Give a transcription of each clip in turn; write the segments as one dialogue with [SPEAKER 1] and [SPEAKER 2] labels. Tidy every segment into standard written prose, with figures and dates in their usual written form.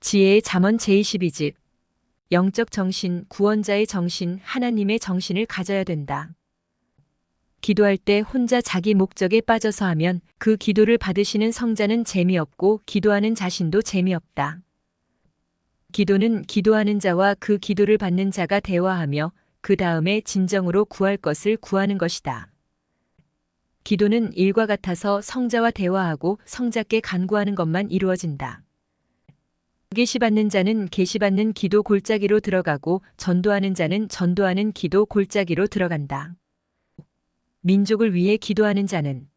[SPEAKER 1] 지혜의 잠언 제22집. 영적 정신, 구원자의 정신, 하나님의 정신을 가져야 된다. 기도할 때 혼자 자기 목적에 빠져서 하면 그 기도를 받으시는 성자는 재미없고 기도하는 자신도 재미없다. 기도는 기도하는 자와 그 기도를 받는 자가 대화하며 그 다음에 진정으로 구할 것을 구하는 것이다. 기도는 일과 같아서 성자와 대화하고 성자께 간구하는 것만 이루어진다. 계시받는 자는 계시받는 기도 골짜기로 들어가고 전도하는 자는 전도하는 기도 골짜기로 들어간다. 민족을 위해 기도하는 자는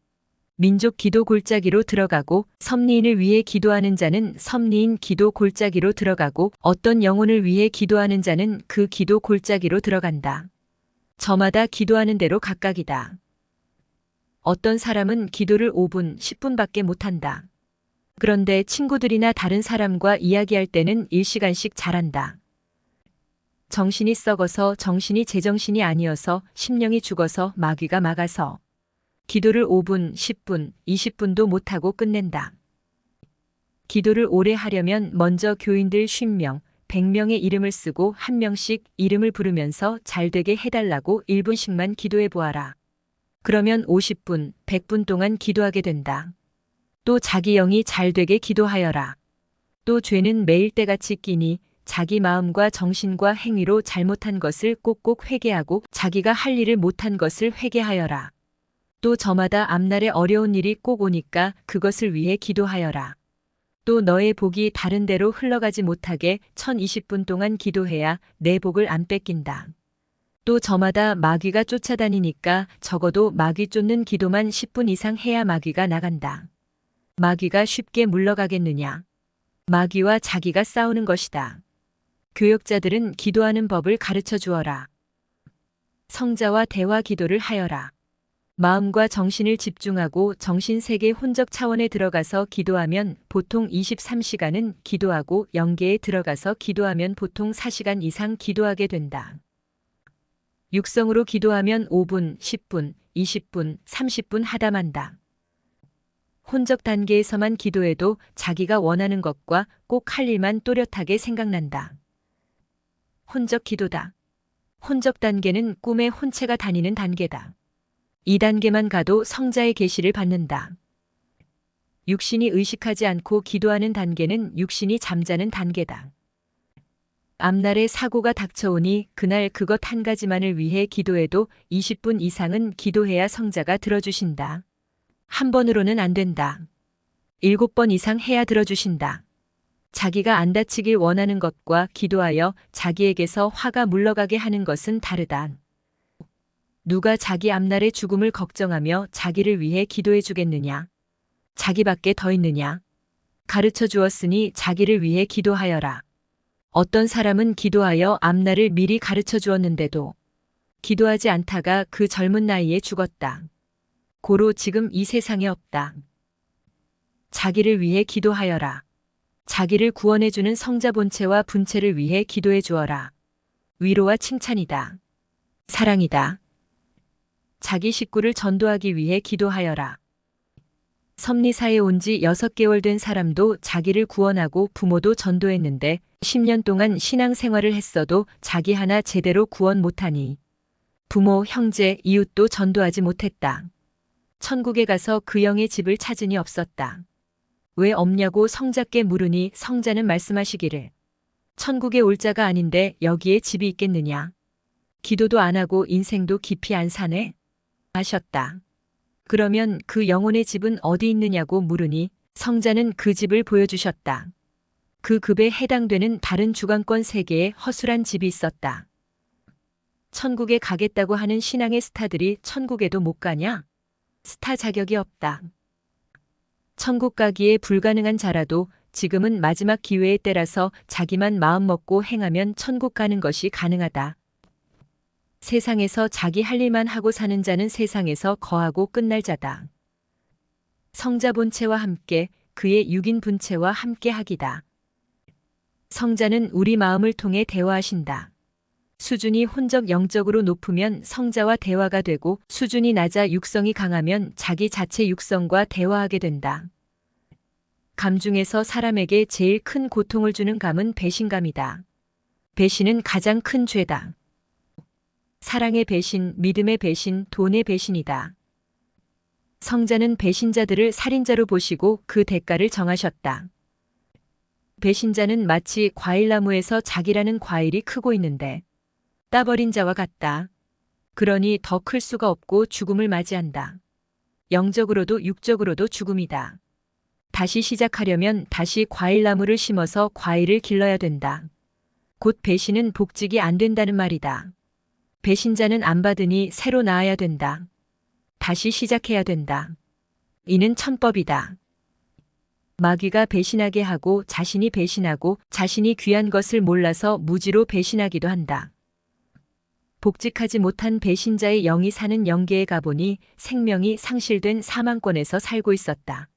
[SPEAKER 1] 민족 기도 골짜기로 들어가고 섭리인을 위해 기도하는 자는 섭리인 기도 골짜기로 들어가고 어떤 영혼을 위해 기도하는 자는 그 기도 골짜기로 들어간다. 저마다 기도하는 대로 각각이다. 어떤 사람은 기도를 5분, 10분밖에 못한다. 그런데 친구들이나 다른 사람과 이야기할 때는 1시간씩 잘한다. 정신이 썩어서 정신이 제정신이 아니어서 심령이 죽어서 마귀가 막아서 기도를 5분, 10분, 20분도 못하고 끝낸다. 기도를 오래 하려면 먼저 교인들 50명, 100명의 이름을 쓰고 한 명씩 이름을 부르면서 잘되게 해달라고 1분씩만 기도해 보아라. 그러면 50분, 100분 동안 기도하게 된다. 또 자기 영이 잘되게 기도하여라. 또 죄는 매일 때같이 끼니 자기 마음과 정신과 행위로 잘못한 것을 꼭꼭 회개하고 자기가 할 일을 못한 것을 회개하여라. 또 저마다 앞날에 어려운 일이 꼭 오니까 그것을 위해 기도하여라. 또 너의 복이 다른 데로 흘러가지 못하게 1020분 동안 기도해야 내 복을 안 뺏긴다. 또 저마다 마귀가 쫓아다니니까 적어도 마귀 쫓는 기도만 10분 이상 해야 마귀가 나간다. 마귀가 쉽게 물러가겠느냐? 마귀와 자기가 싸우는 것이다. 교역자들은 기도하는 법을 가르쳐 주어라. 성자와 대화 기도를 하여라. 마음과 정신을 집중하고 정신세계 혼적 차원에 들어가서 기도하면 보통 23시간은 기도하고 영계에 들어가서 기도하면 보통 4시간 이상 기도하게 된다. 육성으로 기도하면 5분, 10분, 20분, 30분 하다만다. 혼적 단계에서만 기도해도 자기가 원하는 것과 꼭 할 일만 또렷하게 생각난다. 혼적 기도다. 혼적 단계는 꿈에 혼체가 다니는 단계다. 이 단계만 가도 성자의 계시를 받는다. 육신이 의식하지 않고 기도하는 단계는 육신이 잠자는 단계다. 앞날에 사고가 닥쳐오니 그날 그것 한 가지만을 위해 기도해도 20분 이상은 기도해야 성자가 들어주신다. 한 번으로는 안 된다. 7번 이상 해야 들어주신다. 자기가 안 다치길 원하는 것과 기도하여 자기에게서 화가 물러가게 하는 것은 다르다. 누가 자기 앞날의 죽음을 걱정하며 자기를 위해 기도해 주겠느냐? 자기밖에 더 있느냐? 가르쳐 주었으니 자기를 위해 기도하여라. 어떤 사람은 기도하여 앞날을 미리 가르쳐 주었는데도 기도하지 않다가 그 젊은 나이에 죽었다. 고로 지금 이 세상에 없다. 자기를 위해 기도하여라. 자기를 구원해주는 성자 본체와 분체를 위해 기도해 주어라. 위로와 칭찬이다. 사랑이다. 자기 식구를 전도하기 위해 기도하여라. 섭리사에 온 지 6개월 된 사람도 자기를 구원하고 부모도 전도했는데 10년 동안 신앙생활을 했어도 자기 하나 제대로 구원 못하니 부모, 형제, 이웃도 전도하지 못했다. 천국에 가서 그 영의 집을 찾으니 없었다. 왜 없냐고 성자께 물으니 성자는 말씀하시기를 천국에 올 자가 아닌데 여기에 집이 있겠느냐. 기도도 안 하고 인생도 깊이 안 사네. 하셨다. 그러면 그 영혼의 집은 어디 있느냐고 물으니 성자는 그 집을 보여주셨다. 그 급에 해당되는 다른 주관권 세계에 허술한 집이 있었다. 천국에 가겠다고 하는 신앙의 스타들이 천국에도 못 가냐? 스타 자격이 없다. 천국 가기에 불가능한 자라도 지금은 마지막 기회의 때라서 자기만 마음 먹고 행하면 천국 가는 것이 가능하다. 세상에서 자기 할 일만 하고 사는 자는 세상에서 거하고 끝날 자다. 성자 본체와 함께 그의 육인 분체와 함께 하기다. 성자는 우리 마음을 통해 대화하신다. 수준이 혼적 영적으로 높으면 성자와 대화가 되고 수준이 낮아 육성이 강하면 자기 자체 육성과 대화하게 된다. 감 중에서 사람에게 제일 큰 고통을 주는 감은 배신감이다. 배신은 가장 큰 죄다. 사랑의 배신, 믿음의 배신, 돈의 배신이다. 성자는 배신자들을 살인자로 보시고 그 대가를 정하셨다. 배신자는 마치 과일나무에서 작이라는 과일이 크고 있는데 따버린 자와 같다. 그러니 더 클 수가 없고 죽음을 맞이한다. 영적으로도 육적으로도 죽음이다. 다시 시작하려면 다시 과일나무를 심어서 과일을 길러야 된다. 곧 배신은 복직이 안 된다는 말이다. 배신자는 안 받으니 새로 낳아야 된다. 다시 시작해야 된다. 이는 천법이다. 마귀가 배신하게 하고 자신이 배신하고 자신이 귀한 것을 몰라서 무지로 배신하기도 한다. 복직하지 못한 배신자의 영이 사는 영계에 가보니 생명이 상실된 사망권에서 살고 있었다.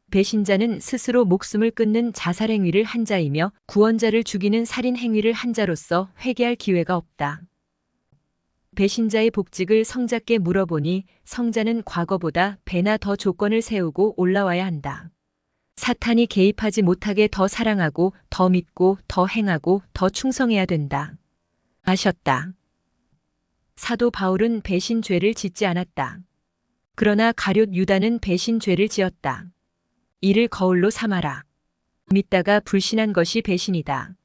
[SPEAKER 1] 배신자는 스스로 목숨을 끊는 자살 행위를 한 자이며 구원자를 죽이는 살인 행위를 한 자로서 회개할 기회가 없다. 배신자의 복직을 성자께 물어보니 성자는 과거보다 배나 더 조건을 세우고 올라와야 한다. 사탄이 개입하지 못하게 더 사랑하고 더 믿고 더 행하고 더 충성해야 된다. 아셨다. 사도 바울은 배신 죄를 짓지 않았다. 그러나 가룟 유다는 배신 죄를 지었다. 이를 거울로 삼아라. 믿다가 불신한 것이 배신이다.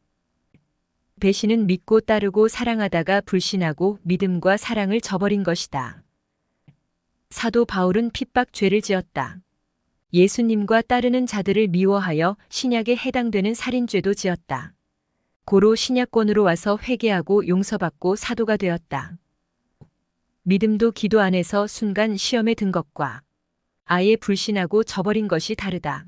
[SPEAKER 1] 배신은 믿고 따르고 사랑하다가 불신하고 믿음과 사랑을 저버린 것이다. 사도 바울은 핍박 죄를 지었다. 예수님과 따르는 자들을 미워하여 신약에 해당되는 살인죄도 지었다. 고로 신약권으로 와서 회개하고 용서받고 사도가 되었다. 믿음도 기도 안에서 순간 시험에 든 것과 아예 불신하고 저버린 것이 다르다.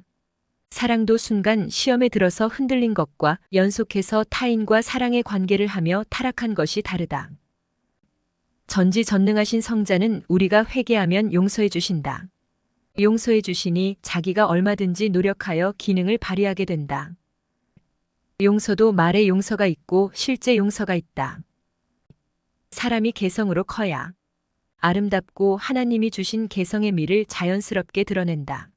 [SPEAKER 1] 사랑도 순간 시험에 들어서 흔들린 것과 연속해서 타인과 사랑의 관계를 하며 타락한 것이 다르다. 전지전능하신 성자는 우리가 회개하면 용서해 주신다. 용서해 주시니 자기가 얼마든지 노력하여 기능을 발휘하게 된다. 용서도 말의 용서가 있고 실제 용서가 있다. 사람이 개성으로 커야 아름답고 하나님이 주신 개성의 미를 자연스럽게 드러낸다.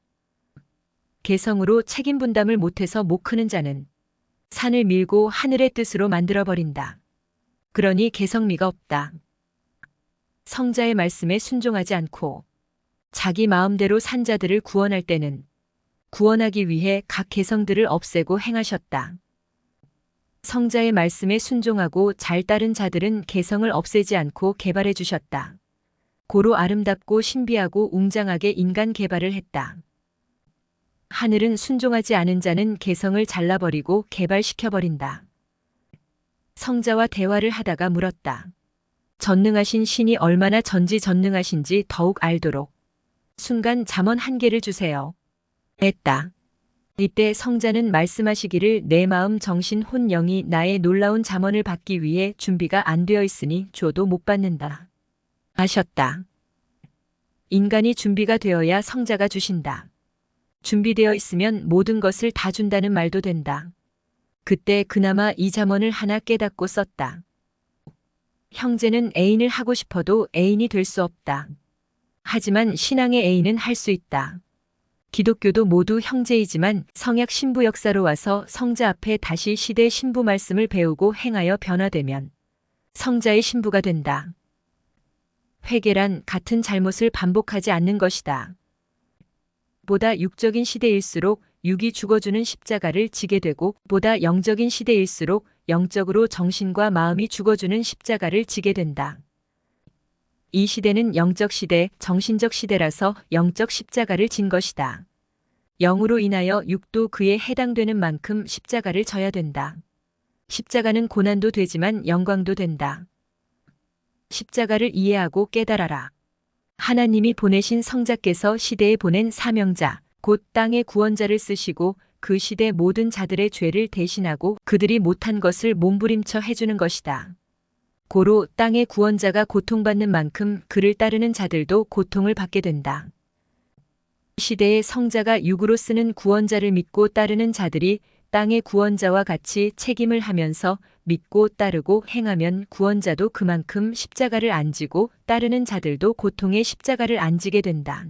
[SPEAKER 1] 개성으로 책임 분담을 못해서 못 크는 자는 산을 밀고 하늘의 뜻으로 만들어버린다. 그러니 개성미가 없다. 성자의 말씀에 순종하지 않고 자기 마음대로 산 자들을 구원할 때는 구원하기 위해 각 개성들을 없애고 행하셨다. 성자의 말씀에 순종하고 잘 따른 자들은 개성을 없애지 않고 개발해 주셨다. 고로 아름답고 신비하고 웅장하게 인간 개발을 했다. 하늘은 순종하지 않은 자는 개성을 잘라버리고 개발시켜버린다. 성자와 대화를 하다가 물었다. 전능하신 신이 얼마나 전지전능하신지 더욱 알도록 순간 잠언 한 개를 주세요. 했다. 이때 성자는 말씀하시기를 내 마음 정신 혼 영이 나의 놀라운 잠언을 받기 위해 준비가 안 되어 있으니 줘도 못 받는다. 아셨다. 인간이 준비가 되어야 성자가 주신다. 준비되어 있으면 모든 것을 다 준다는 말도 된다. 그때 그나마 이 잠언을 하나 깨닫고 썼다. 형제는 애인을 하고 싶어도 애인이 될 수 없다. 하지만 신앙의 애인은 할 수 있다. 기독교도 모두 형제이지만 성약 신부 역사로 와서 성자 앞에 다시 시대 신부 말씀을 배우고 행하여 변화되면 성자의 신부가 된다. 회개란 같은 잘못을 반복하지 않는 것이다. 보다 육적인 시대일수록 육이 죽어주는 십자가를 지게 되고 보다 영적인 시대일수록 영적으로 정신과 마음이 죽어주는 십자가를 지게 된다. 이 시대는 영적 시대, 정신적 시대라서 영적 십자가를 진 것이다. 영으로 인하여 육도 그에 해당되는 만큼 십자가를 져야 된다. 십자가는 고난도 되지만 영광도 된다. 십자가를 이해하고 깨달아라. 하나님이 보내신 성자께서 시대에 보낸 사명자, 곧 땅의 구원자를 쓰시고 그 시대 모든 자들의 죄를 대신하고 그들이 못한 것을 몸부림쳐 해주는 것이다. 고로 땅의 구원자가 고통받는 만큼 그를 따르는 자들도 고통을 받게 된다. 시대의 성자가 육으로 쓰는 구원자를 믿고 따르는 자들이 땅의 구원자와 같이 책임을 하면서 믿고 따르고 행하면 구원자도 그만큼 십자가를 안 지고 따르는 자들도 고통의 십자가를 안 지게 된다.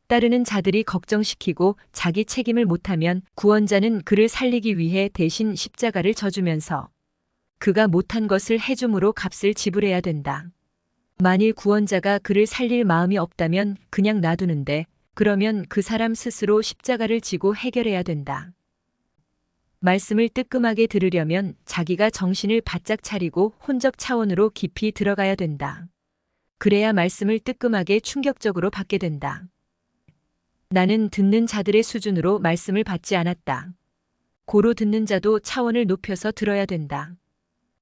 [SPEAKER 1] 따르는 자들이 걱정시키고 자기 책임을 못하면 구원자는 그를 살리기 위해 대신 십자가를 져주면서 그가 못한 것을 해줌으로 값을 지불해야 된다. 만일 구원자가 그를 살릴 마음이 없다면 그냥 놔두는데 그러면 그 사람 스스로 십자가를 지고 해결해야 된다. 말씀을 뜨끔하게 들으려면 자기가 정신을 바짝 차리고 혼적 차원으로 깊이 들어가야 된다. 그래야 말씀을 뜨끔하게 충격적으로 받게 된다. 나는 듣는 자들의 수준으로 말씀을 받지 않았다. 고로 듣는 자도 차원을 높여서 들어야 된다.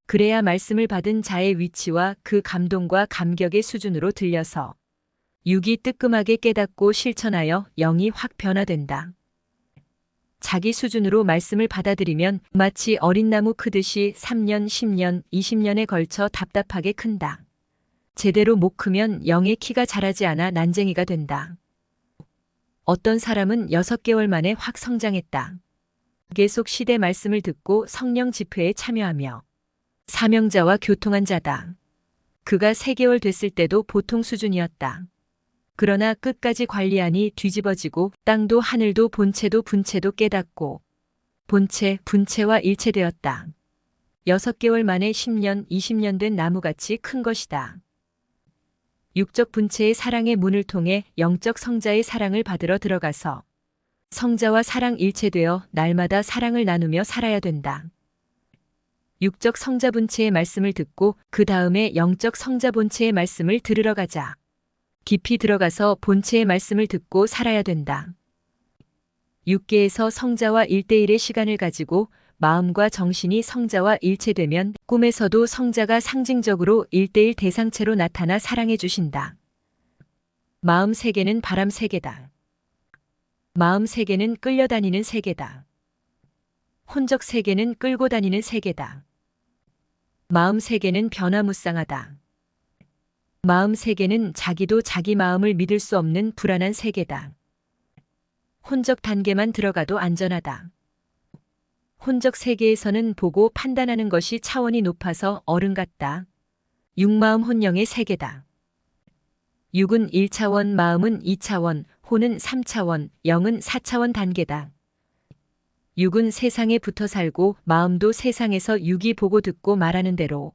[SPEAKER 1] 그래야 말씀을 받은 자의 위치와 그 감동과 감격의 수준으로 들려서 육이 뜨끔하게 깨닫고 실천하여 영이 확 변화된다. 자기 수준으로 말씀을 받아들이면 마치 어린 나무 크듯이 3년, 10년, 20년에 걸쳐 답답하게 큰다. 제대로 못 크면 영의 키가 자라지 않아 난쟁이가 된다. 어떤 사람은 6개월 만에 확 성장했다. 계속 시대 말씀을 듣고 성령 집회에 참여하며 사명자와 교통한 자다. 그가 3개월 됐을 때도 보통 수준이었다. 그러나 끝까지 관리하니 뒤집어지고 땅도 하늘도 본체도 분체도 깨닫고 본체, 분체와 일체되었다. 6개월 만에 10년, 20년 된 나무같이 큰 것이다. 육적 분체의 사랑의 문을 통해 영적 성자의 사랑을 받으러 들어가서 성자와 사랑 일체되어 날마다 사랑을 나누며 살아야 된다. 육적 성자 본체의 말씀을 듣고 그 다음에 영적 성자 본체의 말씀을 들으러 가자. 깊이 들어가서 본체의 말씀을 듣고 살아야 된다. 육계에서 성자와 1대1의 시간을 가지고 마음과 정신이 성자와 일체되면 꿈에서도 성자가 상징적으로 1대1 대상체로 나타나 사랑해 주신다. 마음 세계는 바람 세계다. 마음 세계는 끌려다니는 세계다. 혼적 세계는 끌고 다니는 세계다. 마음 세계는 변화무쌍하다. 마음 세계는 자기도 자기 마음을 믿을 수 없는 불안한 세계다. 혼적 단계만 들어가도 안전하다. 혼적 세계에서는 보고 판단하는 것이 차원이 높아서 어른 같다. 육마음 혼영의 세계다. 육은 1차원, 마음은 2차원, 혼은 3차원, 영은 4차원 단계다. 육은 세상에 붙어 살고 마음도 세상에서 육이 보고 듣고 말하는 대로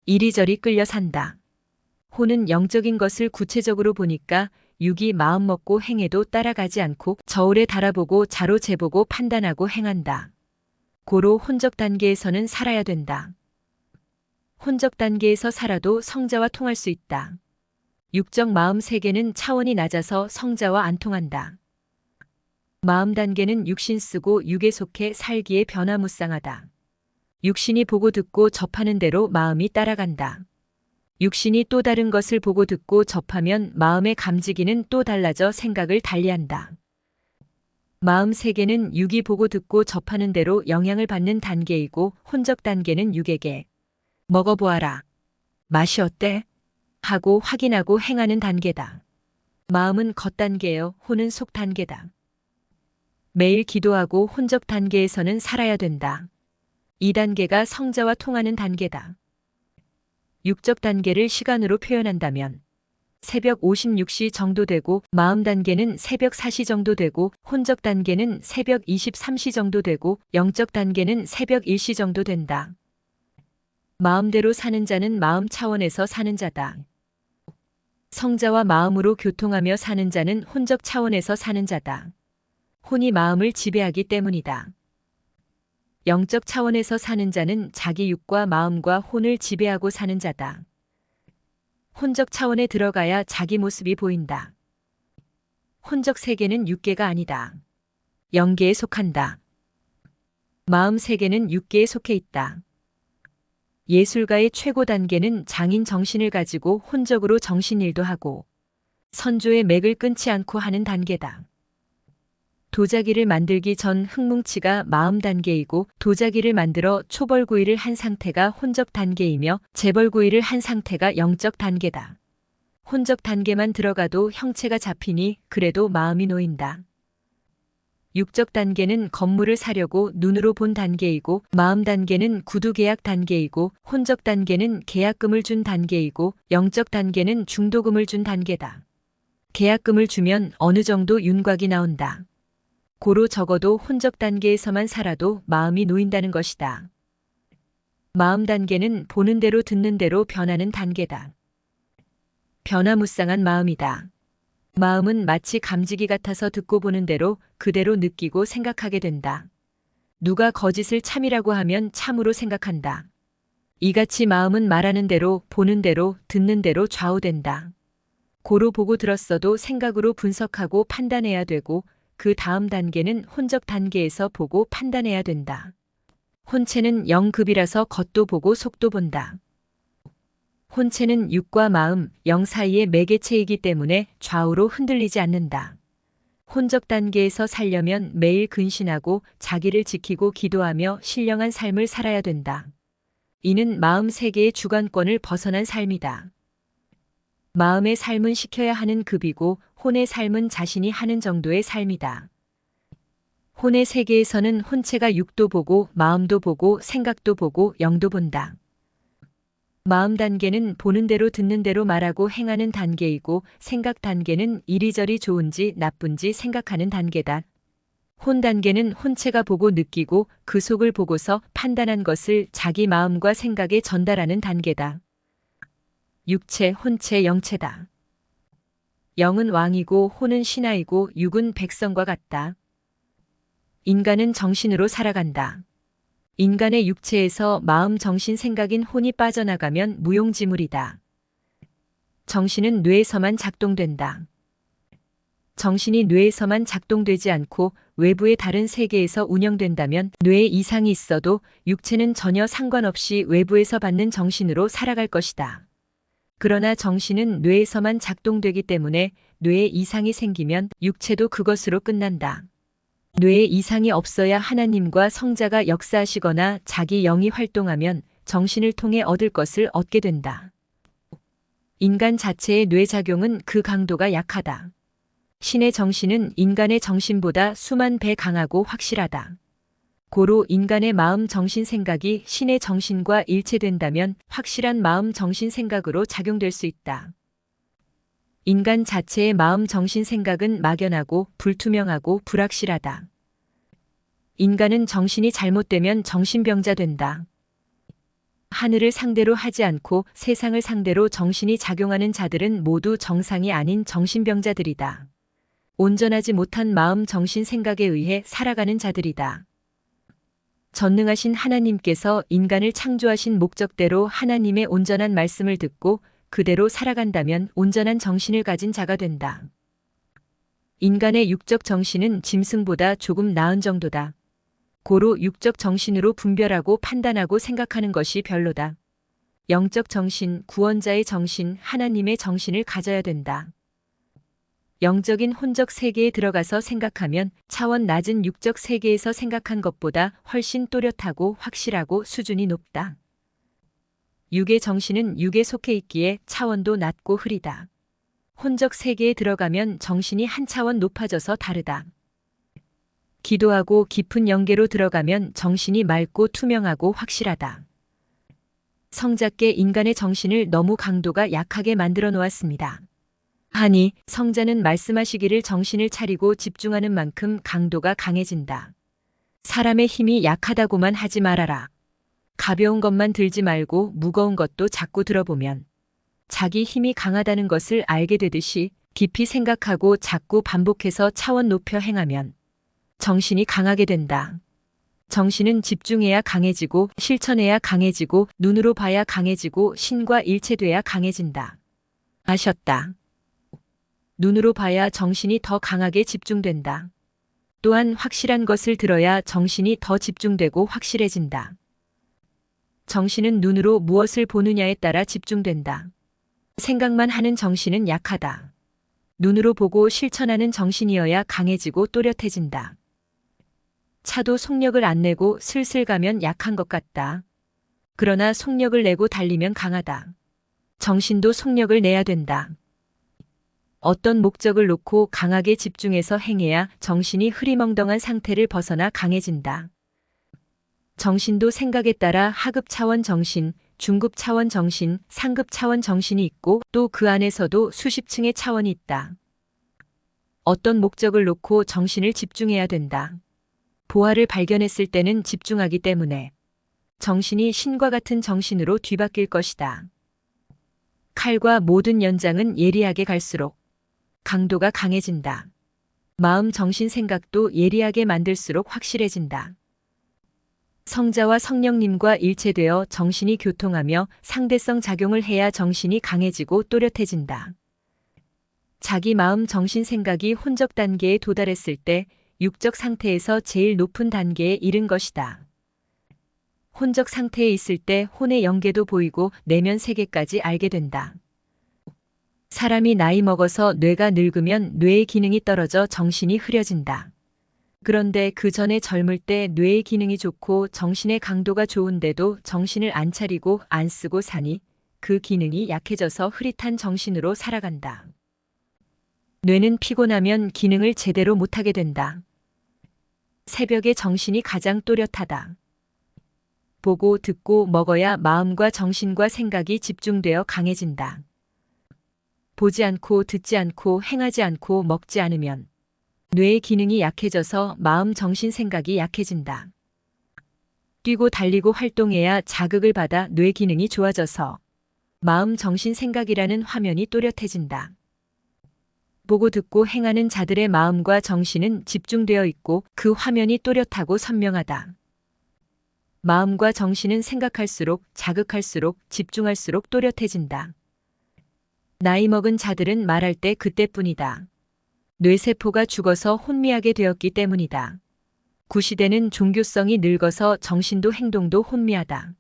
[SPEAKER 1] 이리저리 끌려 산다. 혼은 영적인 것을 구체적으로 보니까 육이 마음 먹고 행해도 따라가지 않고 저울에 달아보고 자로 재보고 판단하고 행한다. 고로 혼적 단계에서는 살아야 된다. 혼적 단계에서 살아도 성자와 통할 수 있다. 육적 마음 세계는 차원이 낮아서 성자와 안 통한다. 마음 단계는 육신 쓰고 육에 속해 살기에 변화무쌍하다. 육신이 보고 듣고 접하는 대로 마음이 따라간다. 육신이 또 다른 것을 보고 듣고 접하면 마음의 감지기는 또 달라져 생각을 달리한다. 마음 세계는 육이 보고 듣고 접하는 대로 영향을 받는 단계이고 혼적 단계는 육에게 먹어보아라. 맛이 어때? 하고 확인하고 행하는 단계다. 마음은 겉단계요, 혼은 속단계다. 매일 기도하고 혼적 단계에서는 살아야 된다. 이 단계가 성자와 통하는 단계다. 육적 단계를 시간으로 표현한다면 새벽 56시 정도 되고 마음 단계는 새벽 4시 정도 되고 혼적 단계는 새벽 23시 정도 되고 영적 단계는 새벽 1시 정도 된다. 마음대로 사는 자는 마음 차원에서 사는 자다. 성자와 마음으로 교통하며 사는 자는 혼적 차원에서 사는 자다. 혼이 마음을 지배하기 때문이다. 영적 차원에서 사는 자는 자기 육과 마음과 혼을 지배하고 사는 자다. 혼적 차원에 들어가야 자기 모습이 보인다. 혼적 세계는 육계가 아니다. 영계에 속한다. 마음 세계는 육계에 속해 있다. 예술가의 최고 단계는 장인 정신을 가지고 혼적으로 정신일도 하고 선조의 맥을 끊지 않고 하는 단계다. 도자기를 만들기 전 흙뭉치가 마음 단계이고 도자기를 만들어 초벌구이를 한 상태가 혼적 단계이며 재벌구이를 한 상태가 영적 단계다. 혼적 단계만 들어가도 형체가 잡히니 그래도 마음이 놓인다. 육적 단계는 건물을 사려고 눈으로 본 단계이고 마음 단계는 구두 계약 단계이고 혼적 단계는 계약금을 준 단계이고 영적 단계는 중도금을 준 단계다. 계약금을 주면 어느 정도 윤곽이 나온다. 고로 적어도 혼적 단계에서만 살아도 마음이 놓인다는 것이다. 마음 단계는 보는 대로 듣는 대로 변하는 단계다. 변화무쌍한 마음이다. 마음은 마치 감지기 같아서 듣고 보는 대로 그대로 느끼고 생각하게 된다. 누가 거짓을 참이라고 하면 참으로 생각한다. 이같이 마음은 말하는 대로 보는 대로 듣는 대로 좌우된다. 고로 보고 들었어도 생각으로 분석하고 판단해야 되고 그 다음 단계는 혼적 단계에서 보고 판단해야 된다. 혼체는 0급이라서 겉도 보고 속도 본다. 혼체는 육과 마음, 영 사이의 매개체이기 때문에 좌우로 흔들리지 않는다. 혼적 단계에서 살려면 매일 근신하고 자기를 지키고 기도하며 신령한 삶을 살아야 된다. 이는 마음 세계의 주관권을 벗어난 삶이다. 마음의 삶은 시켜야 하는 급이고 혼의 삶은 자신이 하는 정도의 삶이다. 혼의 세계에서는 혼체가 육도 보고 마음도 보고 생각도 보고 영도 본다. 마음 단계는 보는 대로 듣는 대로 말하고 행하는 단계이고 생각 단계는 이리저리 좋은지 나쁜지 생각하는 단계다. 혼 단계는 혼체가 보고 느끼고 그 속을 보고서 판단한 것을 자기 마음과 생각에 전달하는 단계다. 육체, 혼체, 영체다. 영은 왕이고 혼은 신하이고 육은 백성과 같다. 인간은 정신으로 살아간다. 인간의 육체에서 마음, 정신, 생각인 혼이 빠져나가면 무용지물이다. 정신은 뇌에서만 작동된다. 정신이 뇌에서만 작동되지 않고 외부의 다른 세계에서 운영된다면 뇌에 이상이 있어도 육체는 전혀 상관없이 외부에서 받는 정신으로 살아갈 것이다. 그러나 정신은 뇌에서만 작동되기 때문에 뇌에 이상이 생기면 육체도 그것으로 끝난다. 뇌에 이상이 없어야 하나님과 성자가 역사하시거나 자기 영이 활동하면 정신을 통해 얻을 것을 얻게 된다. 인간 자체의 뇌작용은 그 강도가 약하다. 신의 정신은 인간의 정신보다 수만 배 강하고 확실하다. 고로 인간의 마음, 정신, 생각이 신의 정신과 일체된다면 확실한 마음, 정신, 생각으로 작용될 수 있다. 인간 자체의 마음, 정신, 생각은 막연하고 불투명하고 불확실하다. 인간은 정신이 잘못되면 정신병자 된다. 하늘을 상대로 하지 않고 세상을 상대로 정신이 작용하는 자들은 모두 정상이 아닌 정신병자들이다. 온전하지 못한 마음, 정신, 생각에 의해 살아가는 자들이다. 전능하신 하나님께서 인간을 창조하신 목적대로 하나님의 온전한 말씀을 듣고 그대로 살아간다면 온전한 정신을 가진 자가 된다. 인간의 육적 정신은 짐승보다 조금 나은 정도다. 고로 육적 정신으로 분별하고 판단하고 생각하는 것이 별로다. 영적 정신, 구원자의 정신, 하나님의 정신을 가져야 된다. 영적인 혼적 세계에 들어가서 생각하면 차원 낮은 육적 세계에서 생각한 것보다 훨씬 또렷하고 확실하고 수준이 높다. 육의 정신은 육에 속해 있기에 차원도 낮고 흐리다. 혼적 세계에 들어가면 정신이 한 차원 높아져서 다르다. 기도하고 깊은 영계로 들어가면 정신이 맑고 투명하고 확실하다. 성자께 인간의 정신을 너무 강도가 약하게 만들어 놓았습니다. 하니 성자는 말씀하시기를 정신을 차리고 집중하는 만큼 강도가 강해진다. 사람의 힘이 약하다고만 하지 말아라. 가벼운 것만 들지 말고 무거운 것도 자꾸 들어보면 자기 힘이 강하다는 것을 알게 되듯이 깊이 생각하고 자꾸 반복해서 차원 높여 행하면 정신이 강하게 된다. 정신은 집중해야 강해지고 실천해야 강해지고 눈으로 봐야 강해지고 신과 일체돼야 강해진다. 아셨다. 눈으로 봐야 정신이 더 강하게 집중된다. 또한 확실한 것을 들어야 정신이 더 집중되고 확실해진다. 정신은 눈으로 무엇을 보느냐에 따라 집중된다. 생각만 하는 정신은 약하다. 눈으로 보고 실천하는 정신이어야 강해지고 또렷해진다. 차도 속력을 안 내고 슬슬 가면 약한 것 같다. 그러나 속력을 내고 달리면 강하다. 정신도 속력을 내야 된다. 어떤 목적을 놓고 강하게 집중해서 행해야 정신이 흐리멍덩한 상태를 벗어나 강해진다. 정신도 생각에 따라 하급 차원 정신, 중급 차원 정신, 상급 차원 정신이 있고 또 그 안에서도 수십 층의 차원이 있다. 어떤 목적을 놓고 정신을 집중해야 된다. 보화를 발견했을 때는 집중하기 때문에 정신이 신과 같은 정신으로 뒤바뀔 것이다. 칼과 모든 연장은 예리하게 갈수록 강도가 강해진다. 마음, 정신, 생각도 예리하게 만들수록 확실해진다. 성자와 성령님과 일체되어 정신이 교통하며 상대성 작용을 해야 정신이 강해지고 또렷해진다. 자기 마음, 정신, 생각이 혼적 단계에 도달했을 때 육적 상태에서 제일 높은 단계에 이른 것이다. 혼적 상태에 있을 때 혼의 영계도 보이고 내면 세계까지 알게 된다. 사람이 나이 먹어서 뇌가 늙으면 뇌의 기능이 떨어져 정신이 흐려진다. 그런데 그 전에 젊을 때 뇌의 기능이 좋고 정신의 강도가 좋은데도 정신을 안 차리고 안 쓰고 사니 그 기능이 약해져서 흐릿한 정신으로 살아간다. 뇌는 피곤하면 기능을 제대로 못하게 된다. 새벽에 정신이 가장 또렷하다. 보고 듣고 먹어야 마음과 정신과 생각이 집중되어 강해진다. 보지 않고 듣지 않고 행하지 않고 먹지 않으면 뇌의 기능이 약해져서 마음, 정신, 생각이 약해진다. 뛰고 달리고 활동해야 자극을 받아 뇌 기능이 좋아져서 마음, 정신, 생각이라는 화면이 또렷해진다. 보고 듣고 행하는 자들의 마음과 정신은 집중되어 있고 그 화면이 또렷하고 선명하다. 마음과 정신은 생각할수록 자극할수록 집중할수록 또렷해진다. 나이 먹은 자들은 말할 때 그때뿐이다. 뇌세포가 죽어서 혼미하게 되었기 때문이다. 구시대는 종교성이 늙어서 정신도 행동도 혼미하다.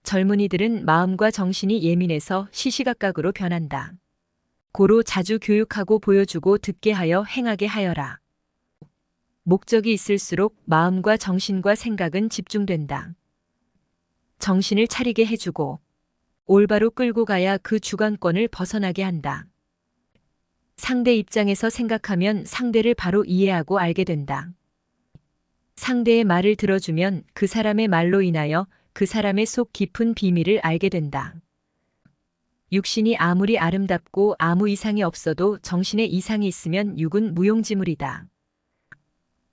[SPEAKER 1] 젊은이들은 마음과 정신이 예민해서 시시각각으로 변한다. 고로 자주 교육하고 보여주고 듣게 하여 행하게 하여라. 목적이 있을수록 마음과 정신과 생각은 집중된다. 정신을 차리게 해주고 올바로 끌고 가야 그 주관권을 벗어나게 한다. 상대 입장에서 생각하면 상대를 바로 이해하고 알게 된다. 상대의 말을 들어주면 그 사람의 말로 인하여 그 사람의 속 깊은 비밀을 알게 된다. 육신이 아무리 아름답고 아무 이상이 없어도 정신에 이상이 있으면 육은 무용지물이다.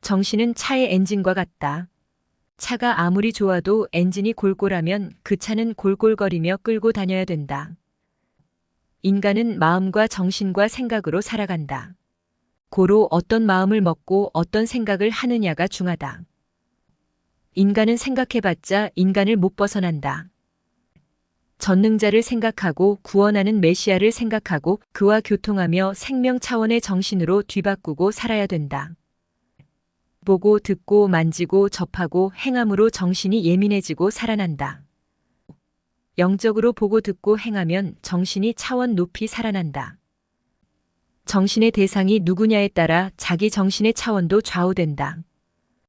[SPEAKER 1] 정신은 차의 엔진과 같다. 차가 아무리 좋아도 엔진이 골골하면 그 차는 골골거리며 끌고 다녀야 된다. 인간은 마음과 정신과 생각으로 살아간다. 고로 어떤 마음을 먹고 어떤 생각을 하느냐가 중하다. 인간은 생각해봤자 인간을 못 벗어난다. 전능자를 생각하고 구원하는 메시아를 생각하고 그와 교통하며 생명 차원의 정신으로 뒤바꾸고 살아야 된다. 보고 듣고 만지고 접하고 행함으로 정신이 예민해지고 살아난다. 영적으로 보고 듣고 행하면 정신이 차원 높이 살아난다. 정신의 대상이 누구냐에 따라 자기 정신의 차원도 좌우된다.